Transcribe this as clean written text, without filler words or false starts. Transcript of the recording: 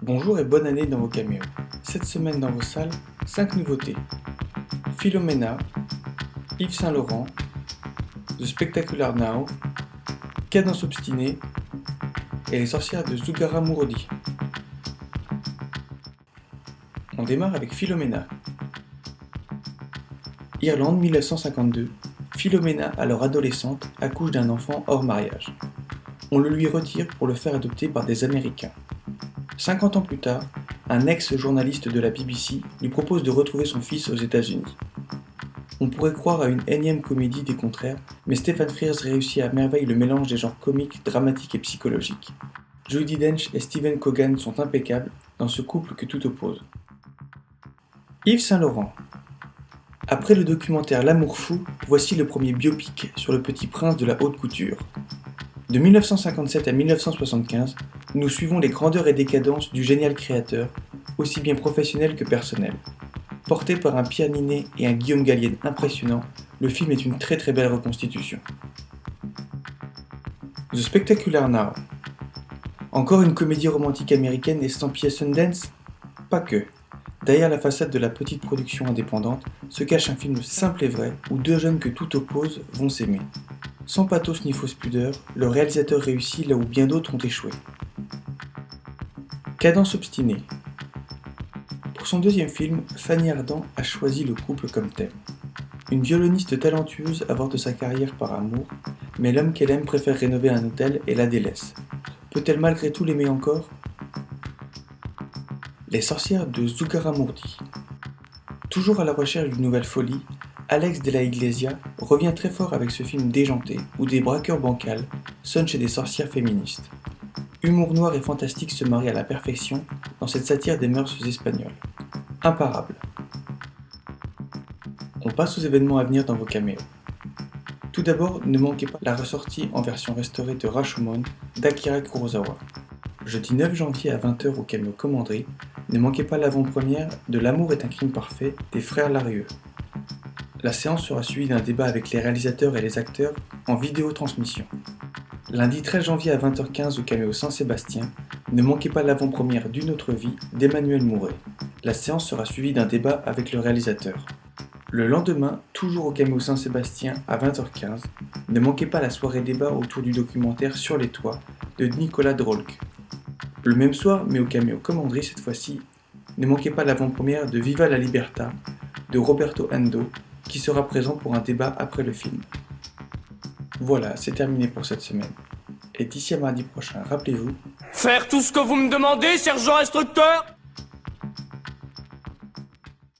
Bonjour et bonne année dans vos caméos. Cette semaine dans vos salles, 5 nouveautés. Philomena, Yves Saint Laurent, The Spectacular Now, Cadence obstinée et Les sorcières de Zugarramurdi. On démarre avec Philomena. Irlande 1952. Philomena, alors adolescente, accouche d'un enfant hors mariage. On le lui retire pour le faire adopter par des Américains. 50 ans plus tard, un ex-journaliste de la BBC lui propose de retrouver son fils aux États-Unis. On pourrait croire à une énième comédie des contraires, mais Stephen Frears réussit à merveille le mélange des genres comiques, dramatiques et psychologiques. Judi Dench et Stephen Coogan sont impeccables dans ce couple que tout oppose. Yves Saint Laurent. Après le documentaire L'amour fou, voici le premier biopic sur le petit prince de la haute couture. De 1957 à 1975, nous suivons les grandeurs et décadences du génial créateur, aussi bien professionnel que personnel. Porté par un Pierre Ninet et un Guillaume Gallienne impressionnants, le film est une très belle reconstitution. The Spectacular Now. Encore une comédie romantique américaine estampillée Sundance? Pas que. Derrière la façade de la petite production indépendante se cache un film simple et vrai où deux jeunes que tout oppose vont s'aimer. Sans pathos ni fausse pudeur, le réalisateur réussit là où bien d'autres ont échoué. Cadence obstinée. Pour son deuxième film, Fanny Ardant a choisi le couple comme thème. Une violoniste talentueuse avorte sa carrière par amour, mais l'homme qu'elle aime préfère rénover un hôtel et la délaisse. Peut-elle malgré tout l'aimer encore? Les sorcières de Zugarramurdi. Toujours à la recherche d'une nouvelle folie, Alex de la Iglesia revient très fort avec ce film déjanté où des braqueurs bancals sonnent chez des sorcières féministes. Humour noir et fantastique se marient à la perfection dans cette satire des mœurs espagnoles. Imparable. On passe aux événements à venir dans vos caméos. Tout d'abord, ne manquez pas la ressortie en version restaurée de Rashomon d'Akira Kurosawa. Jeudi 9 janvier à 20h au Cameo Commanderie, ne manquez pas l'avant-première de L'amour est un crime parfait des frères Larieux. La séance sera suivie d'un débat avec les réalisateurs et les acteurs en vidéo-transmission. Lundi 13 janvier à 20h15 au Cameo Saint-Sébastien, ne manquez pas l'avant-première d'Une autre vie d'Emmanuel Mouret. La séance sera suivie d'un débat avec le réalisateur. Le lendemain, toujours au Cameo Saint-Sébastien à 20h15, ne manquez pas la soirée débat autour du documentaire Sur les toits de Nicolas Drolk. Le même soir, mais au Cameo Commanderie cette fois-ci, ne manquez pas l'avant-première de Viva la Libertà de Roberto Ando, qui sera présent pour un débat après le film. Voilà, c'est terminé pour cette semaine. Et d'ici à mardi prochain, rappelez-vous... Faire tout ce que vous me demandez, sergent instructeur?